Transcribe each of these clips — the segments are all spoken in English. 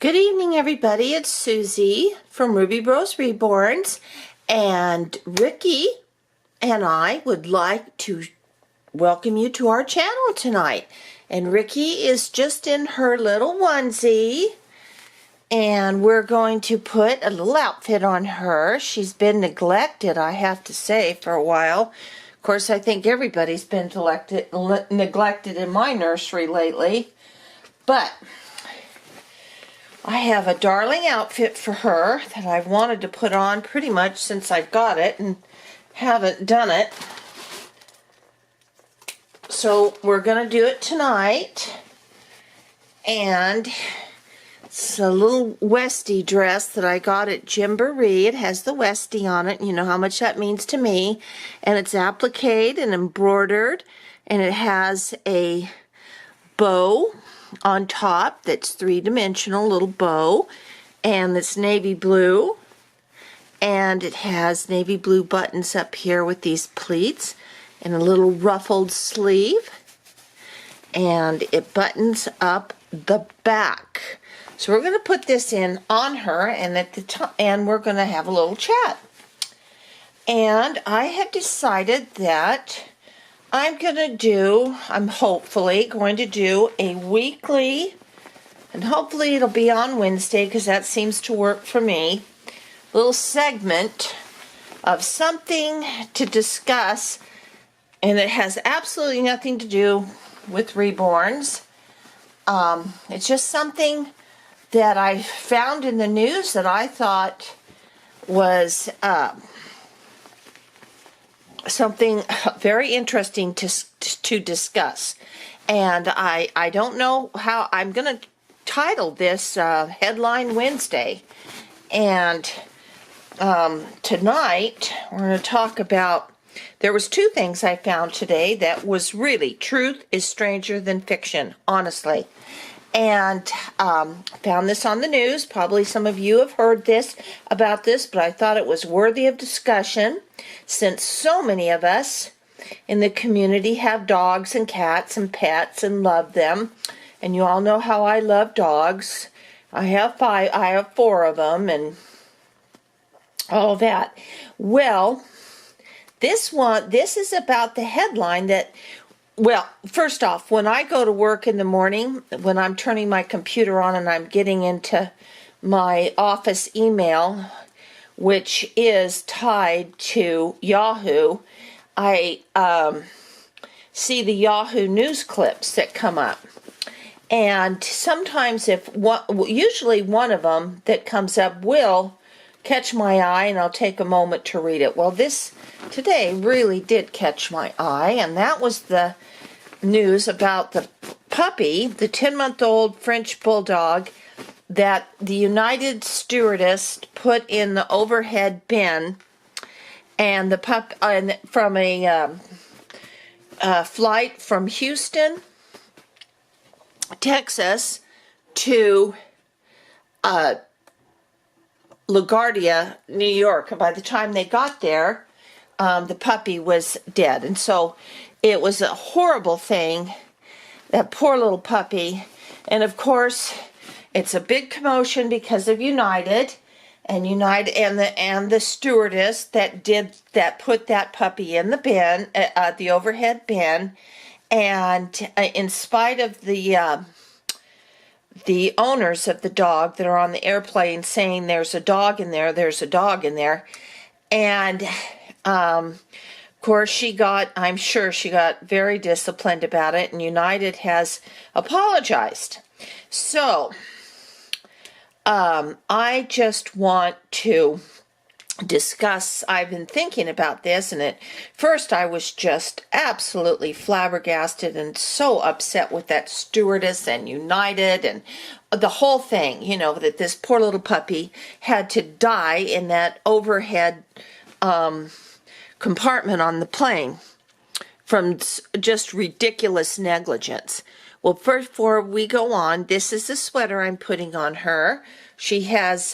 Good evening, everybody. It's Susie from Ruby Bros Reborns, and Rikki and I would like to welcome you to our channel tonight. And Rikki is just in her little onesie, and we're going to put a little outfit on her. She's been neglected, I have to say, for a while. Of course, I think everybody's been neglected in my nursery lately, but I have a darling outfit for her that I've wanted to put on pretty much since I've got it and haven't done it. So we're going to do it tonight. And it's a little Westie dress that I got at Gymboree. It has the Westie on it. You know how much that means to me. And it's appliqued and embroidered. And it has a bow on top that's three-dimensional little bow, and it's navy blue, and it has navy blue buttons up here with these pleats and a little ruffled sleeve, and it buttons up the back. So we're going to put this in on her, and at the top, and we're going to have a little chat. And I have decided that I'm hopefully going to do a weekly, and hopefully it'll be on Wednesday because that seems to work for me, little segment of something to discuss, and it has absolutely nothing to do with reborns. It's just something that I found in the news that I thought was something very interesting to discuss, and I don't know how I'm going to title this Headline Wednesday. And tonight we're going to talk about, there was two things I found today that was really, truth is stranger than fiction, honestly. And found this on the news. Probably some of you have heard about this, but I thought it was worthy of discussion since so many of us in the community have dogs and cats and pets and love them. And you all know how I love dogs. I have 4 of them and all that. Well, this is about the headline that, well, first off, when I go to work in the morning, when I'm turning my computer on and I'm getting into my office email, which is tied to Yahoo, I see the Yahoo news clips that come up. And sometimes usually one of them that comes up will catch my eye, and I'll take a moment to read it. Well, this today really did catch my eye, and that was the news about the puppy, the 10-month-old French bulldog that the United stewardess put in the overhead bin, and the pup from a flight from Houston, Texas to LaGuardia, New York. And by the time they got there, the puppy was dead. And so it was a horrible thing, that poor little puppy. And of course, it's a big commotion because of United and the stewardess that put that puppy in the bin, the overhead bin. And in spite of the owners of the dog that are on the airplane saying there's a dog in there, and of course I'm sure she got very disciplined about it, and United has apologized. So I just want to discuss, I've been thinking about this, and at first I was just absolutely flabbergasted and so upset with that stewardess and United and the whole thing, that this poor little puppy had to die in that overhead compartment on the plane from just ridiculous negligence. Well, first, before we go on, this is the sweater I'm putting on her. She has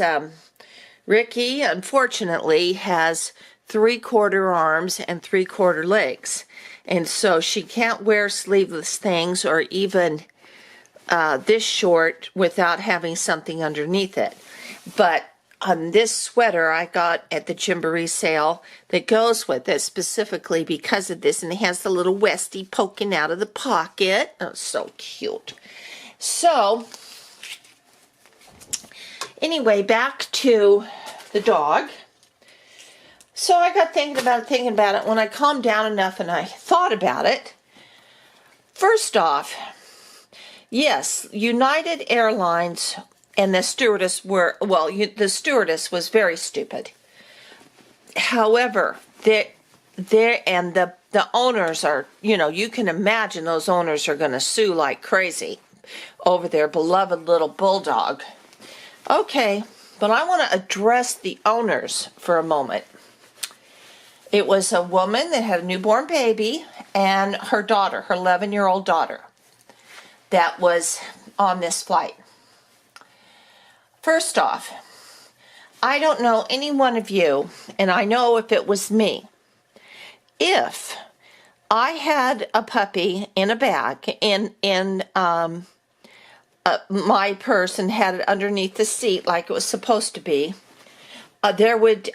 Rikki, unfortunately, has 3/4 arms and 3/4 legs. And so she can't wear sleeveless things or even this short without having something underneath it. But on this sweater I got at the Gymboree sale that goes with it specifically because of this, and it has the little Westie poking out of the pocket. Oh, so cute. So anyway, back to the dog. So I got thinking about it. When I calmed down enough and I thought about it, first off, yes, United Airlines and the stewardess were, well, the stewardess was very stupid. However, the owners are, you can imagine those owners are going to sue like crazy over their beloved little bulldog. Okay, but I want to address the owners for a moment. It was a woman that had a newborn baby and her daughter, her 11-year-old daughter, that was on this flight. First off, I don't know any one of you, and I know if it was me, if I had a puppy in a bag in my purse and had it underneath the seat like it was supposed to be, there would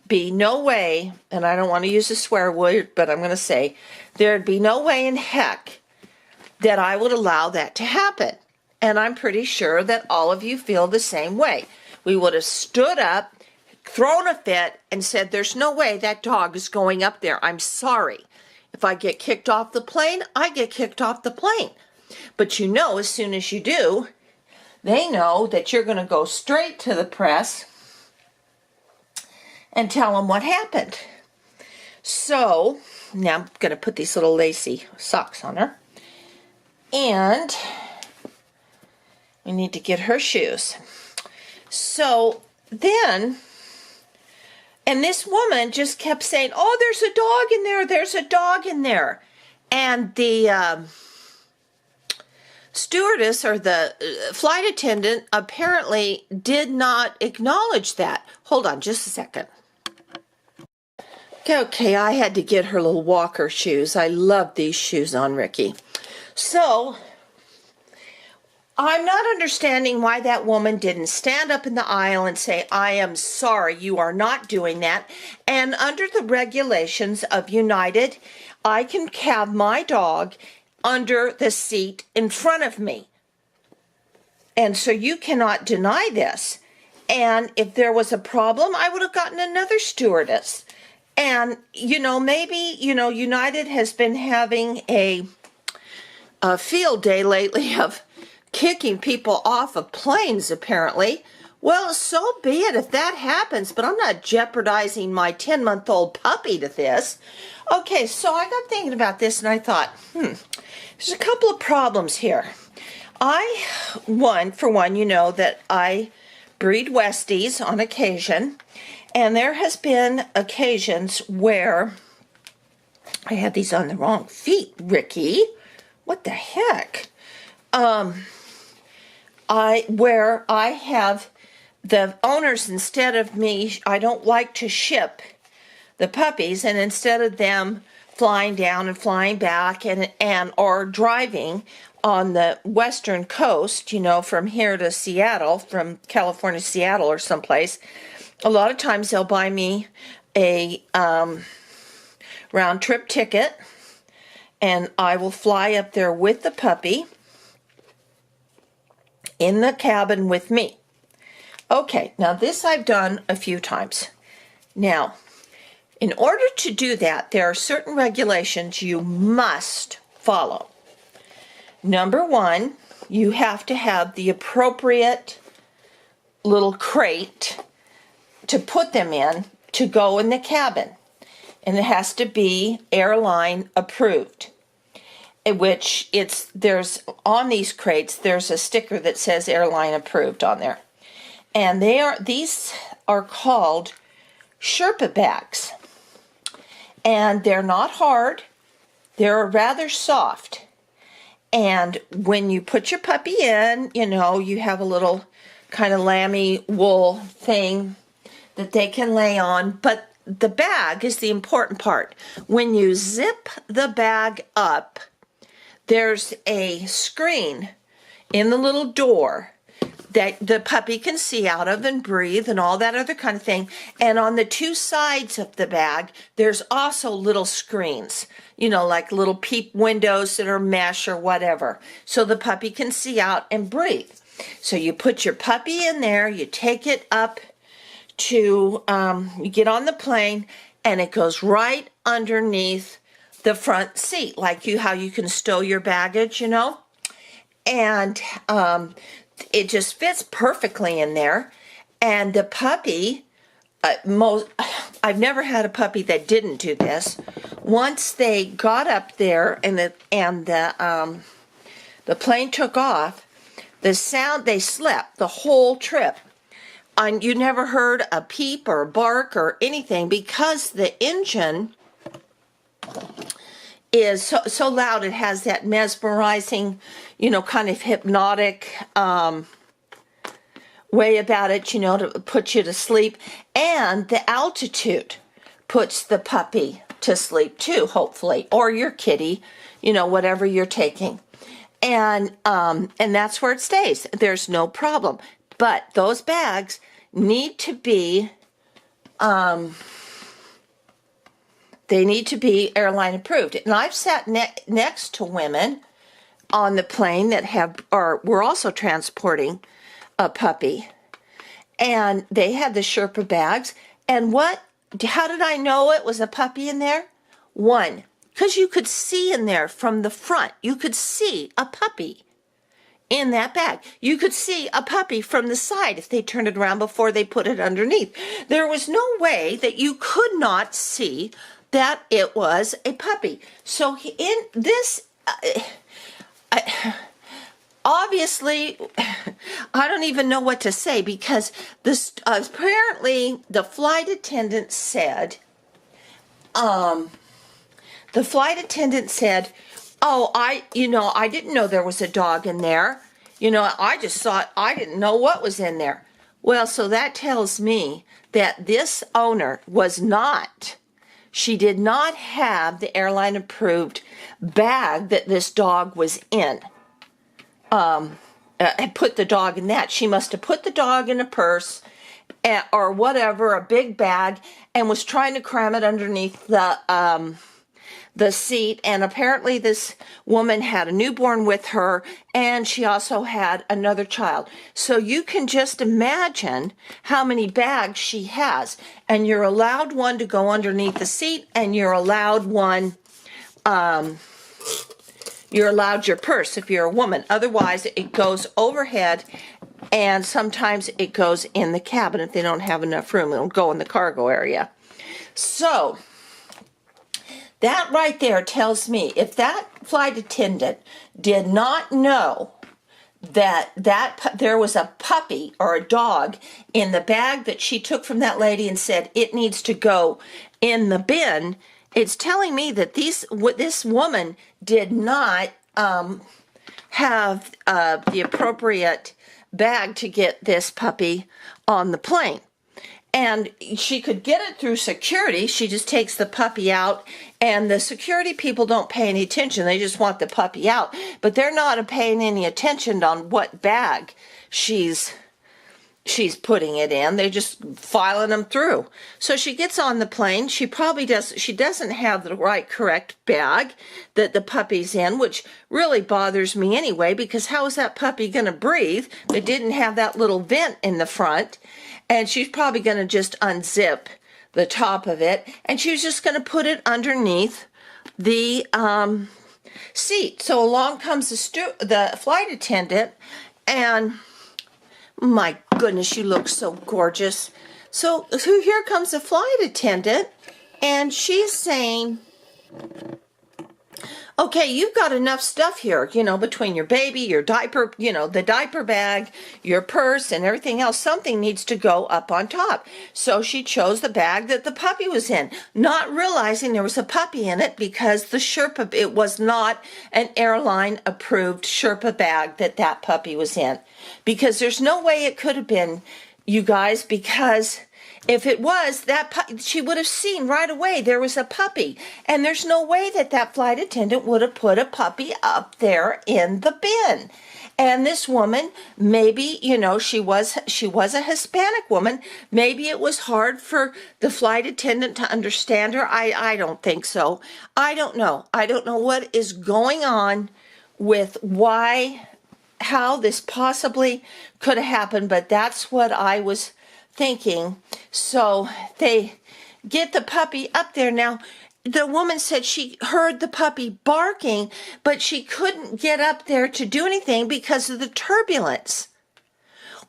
be no way, and I don't want to use a swear word, but I'm going to say, there'd be no way in heck that I would allow that to happen. And I'm pretty sure that all of you feel the same way. We would have stood up, thrown a fit, and said, there's no way that dog is going up there. I'm sorry. If I get kicked off the plane, I get kicked off the plane. But as soon as you do, they know that you're going to go straight to the press and tell them what happened. So, now I'm going to put these little lacy socks on her. And we need to get her shoes. So then, and this woman just kept saying, oh, there's a dog in there, there's a dog in there. And the stewardess or the flight attendant apparently did not acknowledge that. Hold on just a second. Okay, I had to get her little walker shoes. I love these shoes on Rikki. So, I'm not understanding why that woman didn't stand up in the aisle and say, I am sorry, you are not doing that. And under the regulations of United, I can have my dog under the seat in front of me. And so you cannot deny this. And if there was a problem, I would have gotten another stewardess. And, maybe, United has been having a field day lately of kicking people off of planes, apparently. Well, so be it if that happens, but I'm not jeopardizing my 10-month-old puppy to this. Okay, so I got thinking about this and I thought, there's a couple of problems here. For one, you know that I breed Westies on occasion, and there has been occasions where I had these on the wrong feet, Rikki. What the heck? Where I have the owners, instead of me, I don't like to ship the puppies, and instead of them flying down and flying back or driving on the western coast, from here to Seattle, from California to Seattle or someplace, a lot of times they'll buy me a round trip ticket, and I will fly up there with the puppy in the cabin with me. Okay, now this I've done a few times. Now, in order to do that, there are certain regulations you must follow. Number one, you have to have the appropriate little crate to put them in to go in the cabin. And it has to be airline approved. There's on these crates, there's a sticker that says airline approved on there. And these are called Sherpa bags. And they're not hard. They're rather soft. And when you put your puppy in, you have a little kind of lammy wool thing that they can lay on. But the bag is the important part. When you zip the bag up, there's a screen in the little door that the puppy can see out of and breathe and all that other kind of thing. And on the two sides of the bag, there's also little screens, like little peep windows that are mesh or whatever, so the puppy can see out and breathe. So you put your puppy in there, you take it up to, you get on the plane, and it goes right underneath the front seat, like how you can stow your baggage, and it just fits perfectly in there. And the puppy, I've never had a puppy that didn't do this. Once they got up there and the plane took off, the sound, they slept the whole trip. And you never heard a peep or a bark or anything, because the engine is so loud. It has that mesmerizing, kind of hypnotic way about it, to put you to sleep. And the altitude puts the puppy to sleep too, hopefully, or your kitty, whatever you're taking. And that's where it stays. There's no problem. But those bags need to be, they need to be airline approved. And I've sat next to women on the plane that were also transporting a puppy. And they had the Sherpa bags. And how did I know it was a puppy in there? One, because you could see in there from the front. You could see a puppy in that bag. You could see a puppy from the side if they turned it around before they put it underneath. There was no way that you could not see that it was a puppy. So in this, obviously, I don't even know what to say, because this apparently the flight attendant said, oh, I didn't know there was a dog in there. I just thought, I didn't know what was in there. Well, so that tells me that this owner she did not have the airline approved bag that this dog was in. And put the dog in that. She must have put the dog in a purse or whatever, a big bag, and was trying to cram it underneath the seat. And apparently this woman had a newborn with her, and she also had another child. So you can just imagine how many bags she has. And you're allowed one to go underneath the seat, and you're allowed one, you're allowed your purse if you're a woman. Otherwise, it goes overhead, and sometimes it goes in the cabin if they don't have enough room. It'll go in the cargo area. So that right there tells me, if that flight attendant did not know that there was a puppy or a dog in the bag that she took from that lady and said it needs to go in the bin, it's telling me that this woman did not have the appropriate bag to get this puppy on the plane. And she could get it through security. She just takes the puppy out, and the security people don't pay any attention. They just want the puppy out. But they're not paying any attention on what bag she's putting it in. They're just filing them through. So she gets on the plane. She doesn't have the correct bag that the puppy's in, which really bothers me anyway, because how is that puppy going to breathe? It didn't have that little vent in the front. And she's probably going to just unzip the top of it, and she was just going to put it underneath the seat. So along comes the flight attendant, and my goodness, you look so gorgeous. So here comes the flight attendant, and she's saying, okay, you've got enough stuff here, between your baby, your diaper, the diaper bag, your purse, and everything else. Something needs to go up on top. So she chose the bag that the puppy was in, not realizing there was a puppy in it, because the Sherpa, it was not an airline approved Sherpa bag that puppy was in. Because there's no way it could have been, you guys, because If it was she would have seen right away there was a puppy, and there's no way that flight attendant would have put a puppy up there in the bin. And this woman, maybe, she was a Hispanic woman. Maybe it was hard for the flight attendant to understand her. I don't think so. I don't know. I don't know what is going on with how this possibly could have happened, but that's what I was thinking. So they get the puppy up there. Now, the woman said she heard the puppy barking, but she couldn't get up there to do anything because of the turbulence.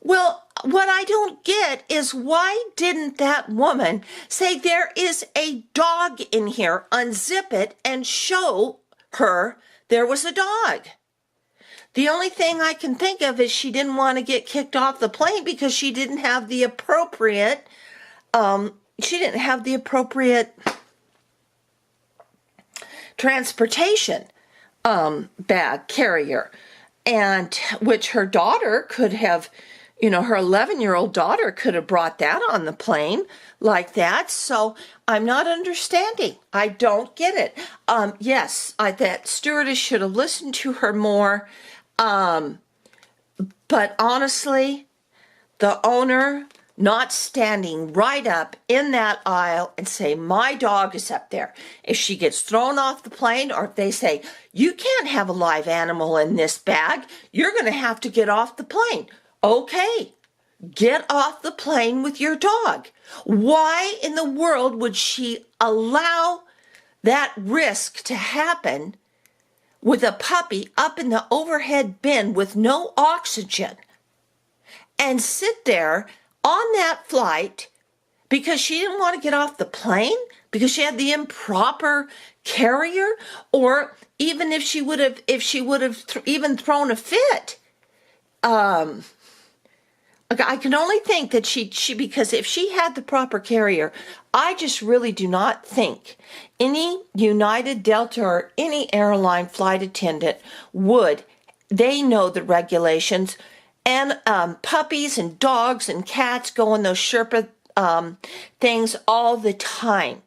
Well, what I don't get is why didn't that woman say there is a dog in here, unzip it, and show her there was a dog? The only thing I can think of is she didn't want to get kicked off the plane because she didn't have the appropriate, transportation bag carrier, and which her daughter could have, her 11-year-old daughter could have brought that on the plane like that. So I'm not understanding. I don't get it. Yes, that stewardess should have listened to her more. But honestly, the owner not standing right up in that aisle and say, my dog is up there. If she gets thrown off the plane, or if they say, you can't have a live animal in this bag, you're going to have to get off the plane. Okay, get off the plane with your dog. Why in the world would she allow that risk to happen with a puppy up in the overhead bin with no oxygen and sit there on that flight because she didn't want to get off the plane, because she had the improper carrier, or even if she would have even thrown a fit? I can only think that she because if she had the proper carrier, I just really do not think any United, Delta, or any airline flight attendant would. They know the regulations, and puppies and dogs and cats go on those Sherpa things all the time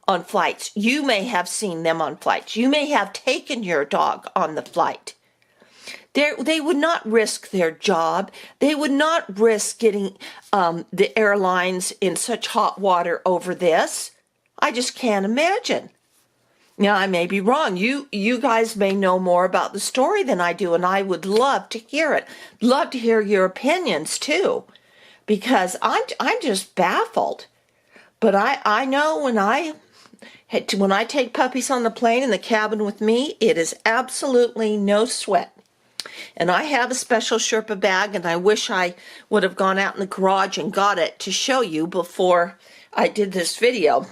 on flights. You may have seen them on flights. You may have taken your dog on the flight. They would not risk their job. They would not risk getting the airlines in such hot water over this. I just can't imagine. Now, I may be wrong. You guys may know more about the story than I do, and I would love to hear it. Love to hear your opinions too, because I'm just baffled. But I know when I take puppies on the plane in the cabin with me, it is absolutely no sweat. And I have a special Sherpa bag, and I wish I would have gone out in the garage and got it to show you before I did this video.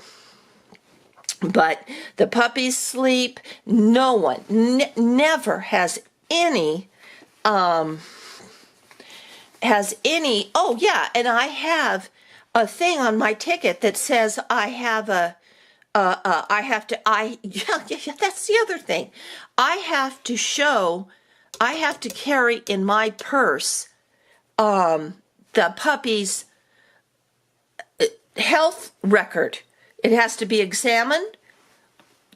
But the puppies sleep. No one never has any, oh yeah, and I have a thing on my ticket that says I have yeah, that's the other thing. I have to carry in my purse the puppy's health record. It has to be examined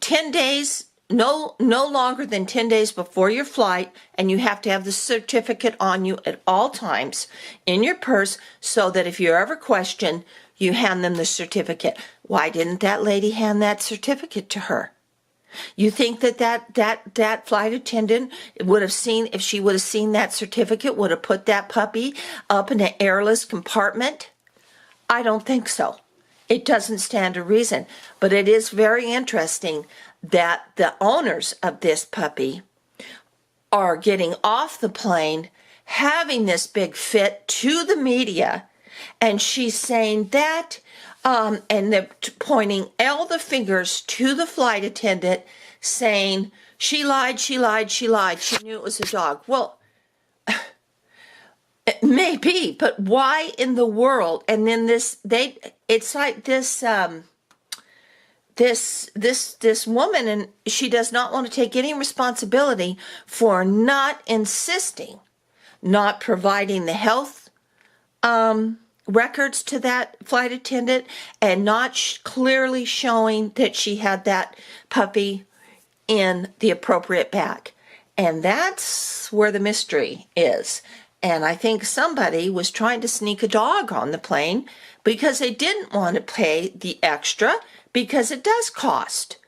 10 days, no longer than 10 days before your flight, and you have to have the certificate on you at all times in your purse so that if you're ever questioned, you hand them the certificate. Why didn't that lady hand that certificate to her? You think that flight attendant would have seen, if she would have seen that certificate, would have put that puppy up in an airless compartment? I don't think so. It doesn't stand to reason. But it is very interesting that the owners of this puppy are getting off the plane, having this big fit to the media, and she's saying that, and they're pointing all the fingers to the flight attendant, saying, she lied, she lied, she lied. She knew it was a dog. Well, maybe, but why in the world? And then it's like this woman, and she does not want to take any responsibility for not insisting, not providing the health records to that flight attendant and not clearly showing that she had that puppy in the appropriate bag. And that's where the mystery is. And I think somebody was trying to sneak a dog on the plane because they didn't want to pay the extra because it does cost.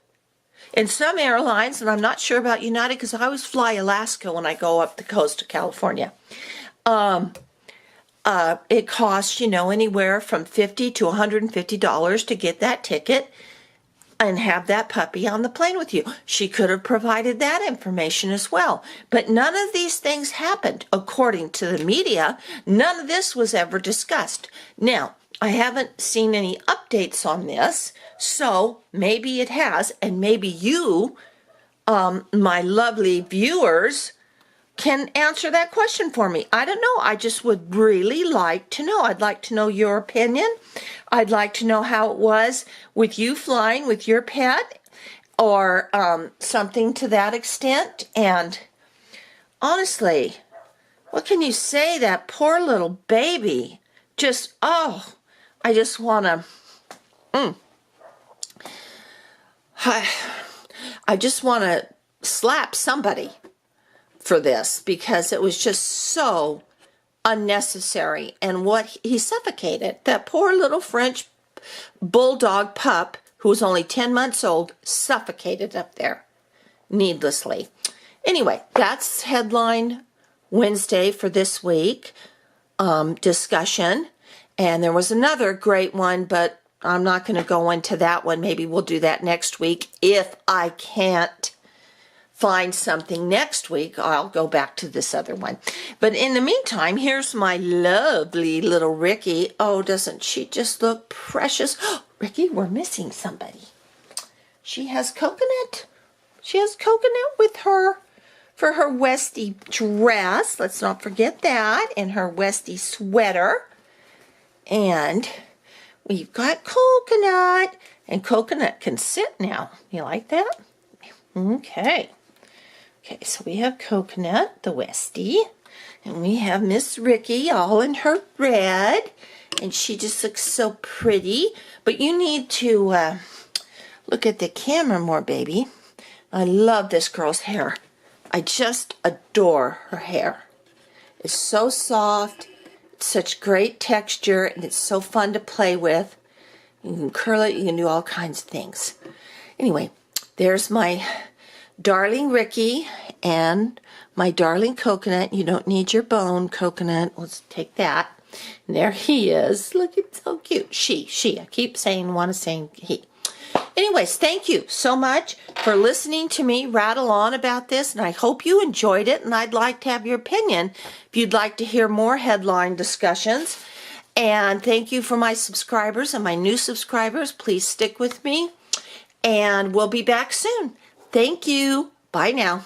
In some airlines, and I'm not sure about United because I always fly Alaska when I go up the coast of California, it costs, anywhere from $50 to $150 to get that ticket and have that puppy on the plane with you. She could have provided that information as well. But none of these things happened. According to the media, none of this was ever discussed. Now, I haven't seen any updates on this, so maybe it has, and maybe you, my lovely viewers, can answer that question for me. I don't know. I just would really like to know. I'd like to know your opinion. I'd like to know how it was with you flying with your pet or something to that extent. And honestly, what can you say? That poor little baby. I just want to, I just want to slap somebody for this because it was just so unnecessary. And what he suffocated, that poor little French bulldog pup who was only 10 months old, suffocated up there needlessly. Anyway, that's Headline Wednesday for this week discussion. And there was another great one, but I'm not going to go into that one. Maybe we'll do that next week. If I can't find something next week, I'll go back to this other one. But in the meantime, here's my lovely little Rikki. Oh, doesn't she just look precious? Rikki, we're missing somebody. She has Coconut. She has Coconut with her for her Westie dress. Let's not forget that. And her Westie sweater. And we've got Coconut. And Coconut can sit now. You like that? Okay. Okay, so we have Coconut, the Westie, and we have Miss Rikki all in her red, and she just looks so pretty. But you need to look at the camera more, baby. I love this girl's hair. I just adore her hair. It's so soft, it's such great texture, and it's so fun to play with. You can curl it, you can do all kinds of things. Anyway, there's my darling Rikki and my darling Coconut. You don't need your bone, Coconut. Let's take that. And there he is. Look, it's so cute. She. I keep saying, want to say he. Anyways, thank you so much for listening to me rattle on about this, and I hope you enjoyed it, and I'd like to have your opinion if you'd like to hear more headline discussions. And thank you for my subscribers and my new subscribers. Please stick with me, and we'll be back soon. Thank you. Bye now.